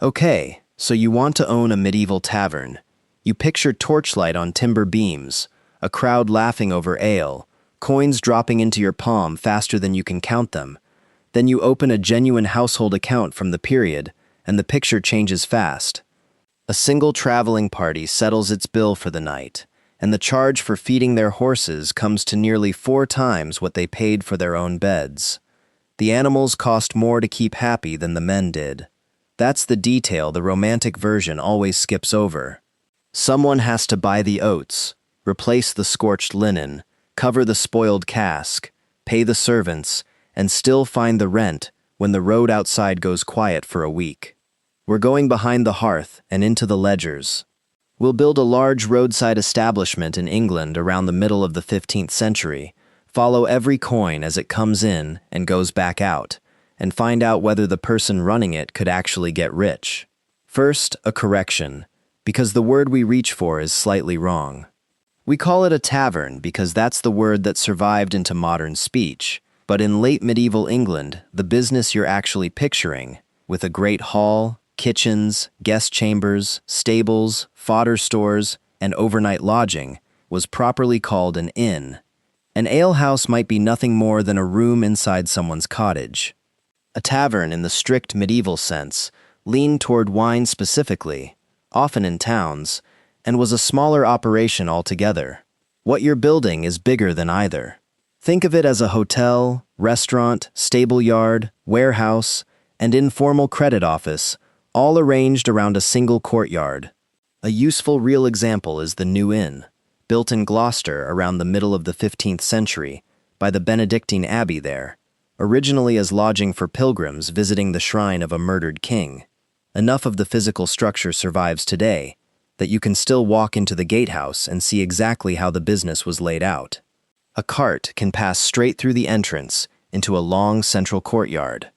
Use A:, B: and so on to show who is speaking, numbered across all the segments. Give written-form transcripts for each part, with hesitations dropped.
A: Okay, so you want to own a medieval tavern. You picture torchlight on timber beams, a crowd laughing over ale, coins dropping into your palm faster than you can count them. Then you open a genuine household account from the period, and the picture changes fast. A single traveling party settles its bill for the night, and the charge for feeding their horses comes to nearly 4 times what they paid for their own beds. The animals cost more to keep happy than the men did. That's the detail the romantic version always skips over. Someone has to buy the oats, replace the scorched linen, cover the spoiled cask, pay the servants, and still find the rent when the road outside goes quiet for a week. We're going behind the hearth and into the ledgers. We'll build a large roadside establishment in England around the middle of the 15th century, follow every coin as it comes in and goes back out, and find out whether the person running it could actually get rich. First, a correction, because the word we reach for is slightly wrong. We call it a tavern because that's the word that survived into modern speech, but in late medieval England, the business you're actually picturing, with a great hall, kitchens, guest chambers, stables, fodder stores, and overnight lodging, was properly called an inn. An alehouse might be nothing more than a room inside someone's cottage. A tavern, in the strict medieval sense, leaned toward wine specifically, often in towns, and was a smaller operation altogether. What you're building is bigger than either. Think of it as a hotel, restaurant, stable yard, warehouse, and informal credit office, all arranged around a single courtyard. A useful real example is the New Inn, built in Gloucester around the middle of the 15th century by the Benedictine Abbey there, originally as lodging for pilgrims visiting the shrine of a murdered king. Enough of the physical structure survives today that you can still walk into the gatehouse and see exactly how the business was laid out. A cart can pass straight through the entrance into a long central courtyard.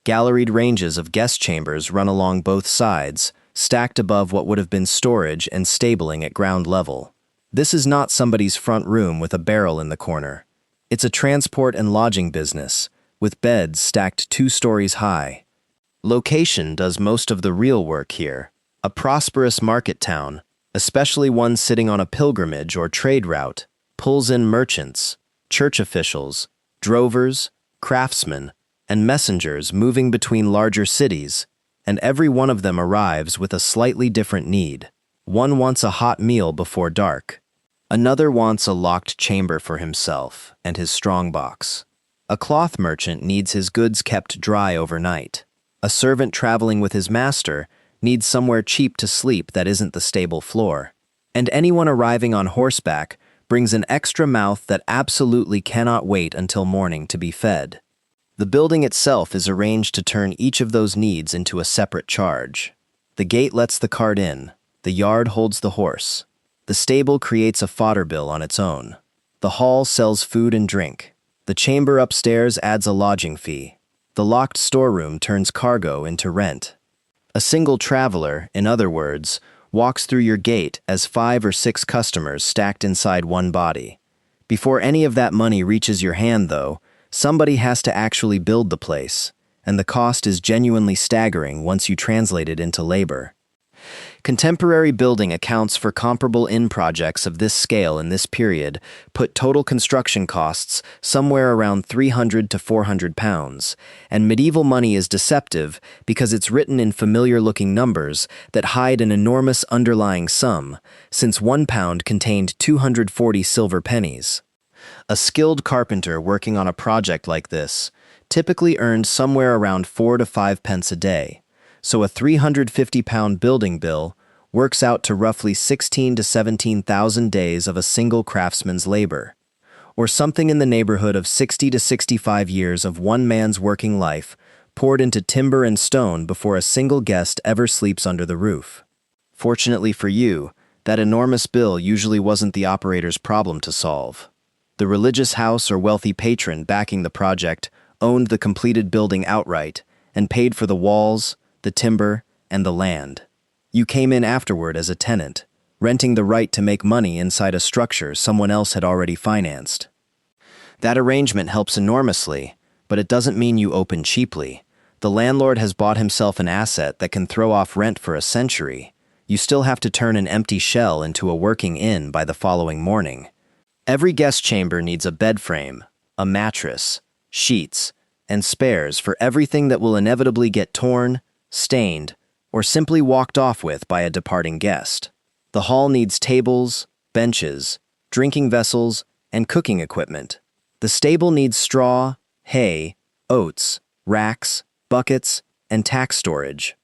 A: Galleried ranges of guest chambers run along both sides, stacked above what would have been storage and stabling at ground level. This is not somebody's front room with a barrel in the corner. It's a transport and lodging business, with beds stacked 2 stories high. Location does most of the real work here. A prosperous market town, especially one sitting on a pilgrimage or trade route, pulls in merchants, church officials, drovers, craftsmen, and messengers moving between larger cities, and every one of them arrives with a slightly different need. One wants a hot meal before dark. Another wants a locked chamber for himself and his strongbox. A cloth merchant needs his goods kept dry overnight. A servant traveling with his master needs somewhere cheap to sleep that isn't the stable floor. And anyone arriving on horseback brings an extra mouth that absolutely cannot wait until morning to be fed. The building itself is arranged to turn each of those needs into a separate charge. The gate lets the cart in. The yard holds the horse. The stable creates a fodder bill on its own. The hall sells food and drink. The chamber upstairs adds a lodging fee. The locked storeroom turns cargo into rent. A single traveler, in other words, walks through your gate as 5 or 6 customers stacked inside one body. Before any of that money reaches your hand, though, somebody has to actually build the place, and the cost is genuinely staggering once you translate it into labor. Contemporary building accounts for comparable inn projects of this scale in this period put total construction costs somewhere around £300 to £400, and medieval money is deceptive because it's written in familiar-looking numbers that hide an enormous underlying sum, since £1 contained 240 silver pennies. A skilled carpenter working on a project like this typically earned somewhere around 4 to 5 pence a day, so a £350 building bill works out to roughly 16,000 to 17,000 days of a single craftsman's labor, or something in the neighborhood of 60 to 65 years of one man's working life poured into timber and stone before a single guest ever sleeps under the roof. Fortunately for you, that enormous bill usually wasn't the operator's problem to solve. The religious house or wealthy patron backing the project owned the completed building outright and paid for the walls, the timber, and the land. You came in afterward as a tenant, renting the right to make money inside a structure someone else had already financed. That arrangement helps enormously, but it doesn't mean you open cheaply. The landlord has bought himself an asset that can throw off rent for a century. You still have to turn an empty shell into a working inn by the following morning. Every guest chamber needs a bed frame, a mattress, sheets, and spares for everything that will inevitably get torn, stained, or simply walked off with by a departing guest. The hall needs tables, benches, drinking vessels, and cooking equipment. The stable needs straw, hay, oats, racks, buckets, and tack storage.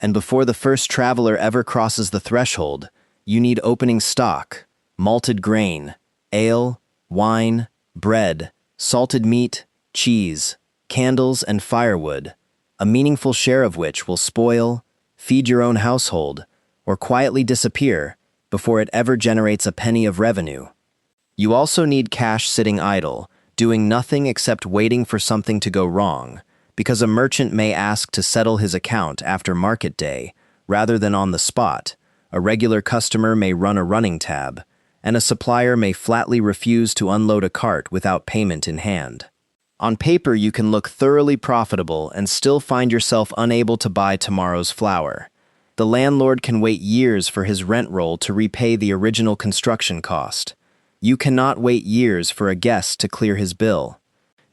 A: And before the first traveler ever crosses the threshold, you need opening stock, malted grain, ale, wine, bread, salted meat, cheese, candles, and firewood, a meaningful share of which will spoil, feed your own household, or quietly disappear before it ever generates a penny of revenue. You also need cash sitting idle, doing nothing except waiting for something to go wrong, because a merchant may ask to settle his account after market day, rather than on the spot. A regular customer may run a running tab, and a supplier may flatly refuse to unload a cart without payment in hand. On paper, you can look thoroughly profitable and still find yourself unable to buy tomorrow's flour. The landlord can wait years for his rent roll to repay the original construction cost. You cannot wait years for a guest to clear his bill.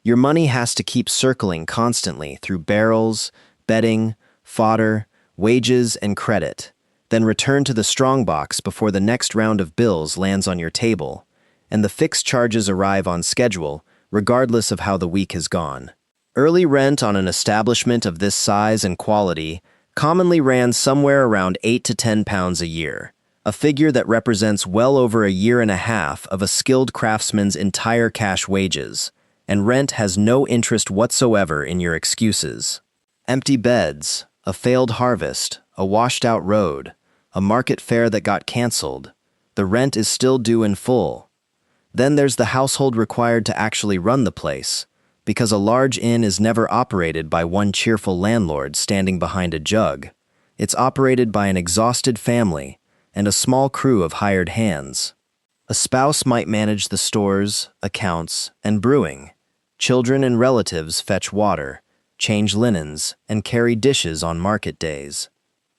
A: Your money has to keep circling constantly through barrels, bedding, fodder, wages, and credit, then return to the strongbox before the next round of bills lands on your table, and the fixed charges arrive on schedule, regardless of how the week has gone. Early rent on an establishment of this size and quality commonly ran somewhere around 8 to 10 pounds a year, a figure that represents well over a year and a half of a skilled craftsman's entire cash wages, and rent has no interest whatsoever in your excuses. Empty beds, a failed harvest, a washed-out road, a market fair that got canceled. The rent is still due in full. Then there's the household required to actually run the place, because a large inn is never operated by one cheerful landlord standing behind a jug. It's operated by an exhausted family and a small crew of hired hands. A spouse might manage the stores, accounts, and brewing. Children and relatives fetch water, change linens, and carry dishes on market days.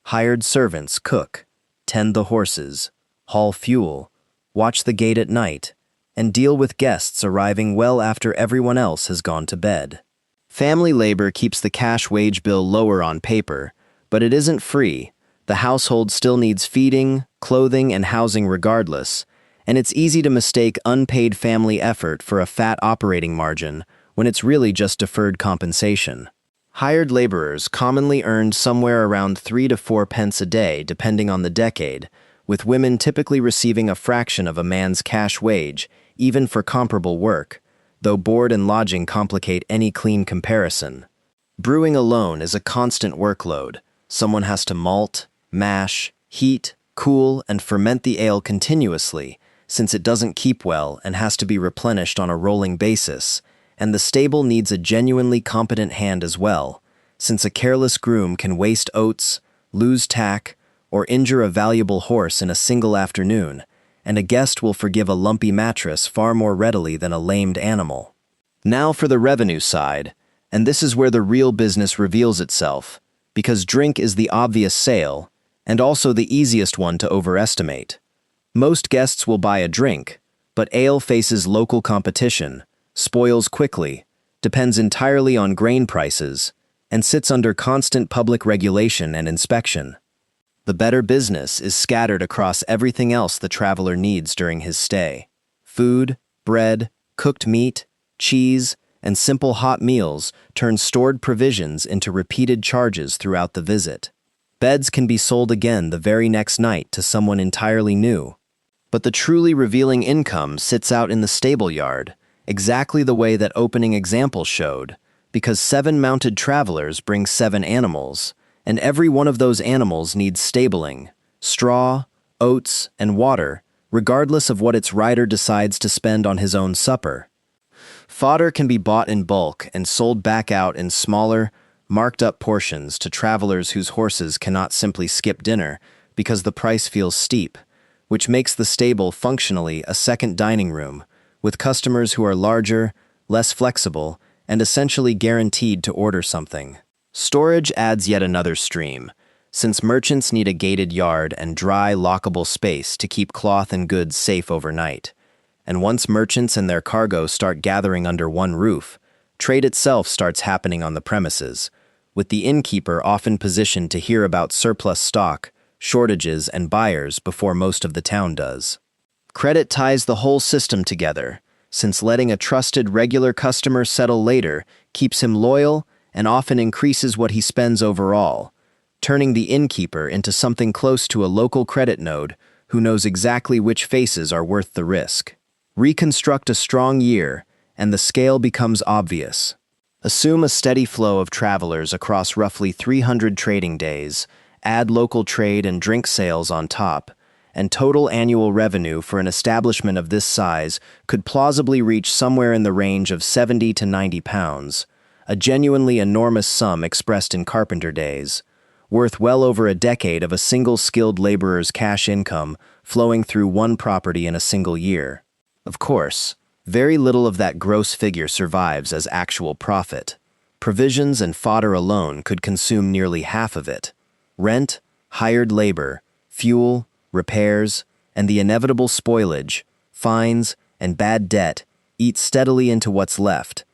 A: Hired servants cook, tend the horses, haul fuel, watch the gate at night, and deal with guests arriving well after everyone else has gone to bed. Family labor keeps the cash wage bill lower on paper, but it isn't free. The household still needs feeding, clothing, and housing regardless, and it's easy to mistake unpaid family effort for a fat operating margin when it's really just deferred compensation. Hired laborers commonly earned somewhere around 3 to 4 pence a day depending on the decade, with women typically receiving a fraction of a man's cash wage, even for comparable work, though board and lodging complicate any clean comparison. Brewing alone is a constant workload. Someone has to malt, mash, heat, cool, and ferment the ale continuously, since it doesn't keep well and has to be replenished on a rolling basis, and the stable needs a genuinely competent hand as well, since a careless groom can waste oats, lose tack, or injure a valuable horse in a single afternoon, and a guest will forgive a lumpy mattress far more readily than a lamed animal. Now for the revenue side, and this is where the real business reveals itself, because drink is the obvious sale, and also the easiest one to overestimate. Most guests will buy a drink, but ale faces local competition, spoils quickly, depends entirely on grain prices, and sits under constant public regulation and inspection. The better business is scattered across everything else the traveler needs during his stay. Food, bread, cooked meat, cheese, and simple hot meals turn stored provisions into repeated charges throughout the visit. Beds can be sold again the very next night to someone entirely new. But the truly revealing income sits out in the stable yard, exactly the way that opening example showed, because 7 mounted travelers bring 7 animals, and every one of those animals needs stabling, straw, oats, and water, regardless of what its rider decides to spend on his own supper. Fodder can be bought in bulk and sold back out in smaller, marked-up portions to travelers whose horses cannot simply skip dinner because the price feels steep, which makes the stable functionally a second dining room, with customers who are larger, less flexible, and essentially guaranteed to order something. Storage adds yet another stream, since merchants need a gated yard and dry, lockable space to keep cloth and goods safe overnight. And once merchants and their cargo start gathering under one roof, trade itself starts happening on the premises, with the innkeeper often positioned to hear about surplus stock, shortages, and buyers before most of the town does. Credit ties the whole system together, since letting a trusted regular customer settle later keeps him loyal and often increases what he spends overall, turning the innkeeper into something close to a local credit node who knows exactly which faces are worth the risk. Reconstruct a strong year, and the scale becomes obvious. Assume a steady flow of travelers across roughly 300 trading days, add local trade and drink sales on top, and total annual revenue for an establishment of this size could plausibly reach somewhere in the range of 70 to 90 pounds, a genuinely enormous sum expressed in carpenter days, worth well over a decade of a single skilled laborer's cash income flowing through one property in a single year. Of course, very little of that gross figure survives as actual profit. Provisions and fodder alone could consume nearly half of it. Rent, hired labor, fuel, repairs, and the inevitable spoilage, fines, and bad debt eat steadily into what's left.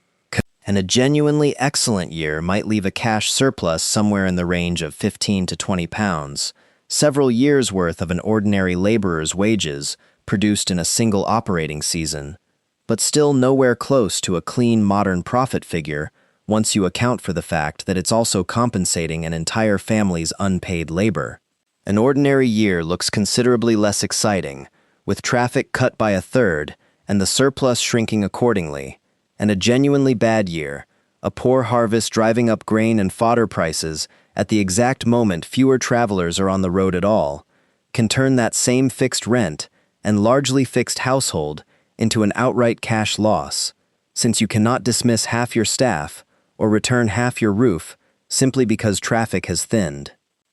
A: And a genuinely excellent year might leave a cash surplus somewhere in the range of 15 to 20 pounds, several years' worth of an ordinary laborer's wages produced in a single operating season, but still nowhere close to a clean modern profit figure once you account for the fact that it's also compensating an entire family's unpaid labor. An ordinary year looks considerably less exciting, with traffic cut by a third and the surplus shrinking accordingly. And a genuinely bad year, a poor harvest driving up grain and fodder prices at the exact moment fewer travelers are on the road at all, can turn that same fixed rent and largely fixed household into an outright cash loss, since you cannot dismiss half your staff or return half your roof simply because traffic has thinned.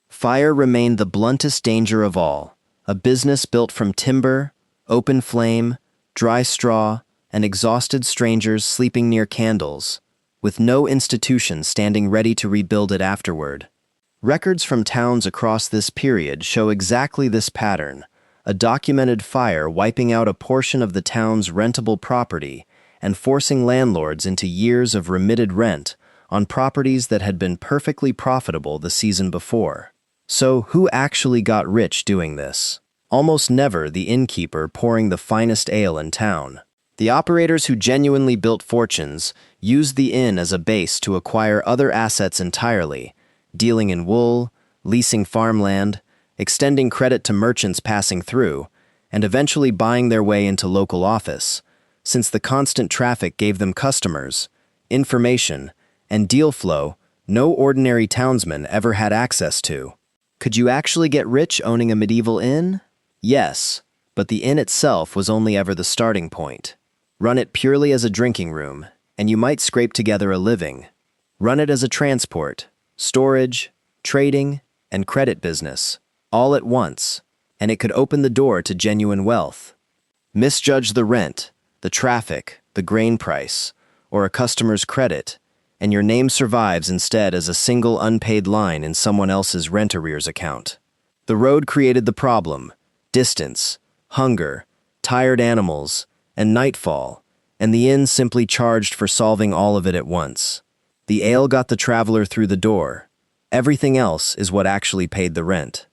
A: Fire remained the bluntest danger of all, a business built from timber, open flame, dry straw, and exhausted strangers sleeping near candles, with no institution standing ready to rebuild it afterward. Records from towns across this period show exactly this pattern, a documented fire wiping out a portion of the town's rentable property and forcing landlords into years of remitted rent on properties that had been perfectly profitable the season before. So who actually got rich doing this? Almost never the innkeeper pouring the finest ale in town. The operators who genuinely built fortunes used the inn as a base to acquire other assets entirely, dealing in wool, leasing farmland, extending credit to merchants passing through, and eventually buying their way into local office, since the constant traffic gave them customers, information, and deal flow no ordinary townsman ever had access to. Could you actually get rich owning a medieval inn? Yes, but the inn itself was only ever the starting point. Run it purely as a drinking room, and you might scrape together a living. Run it as a transport, storage, trading, and credit business, all at once, and it could open the door to genuine wealth. Misjudge the rent, the traffic, the grain price, or a customer's credit, and your name survives instead as a single unpaid line in someone else's rent arrears account. The road created the problem: distance, hunger, tired animals, and nightfall, and the inn simply charged for solving all of it at once. The ale got the traveler through the door. Everything else is what actually paid the rent.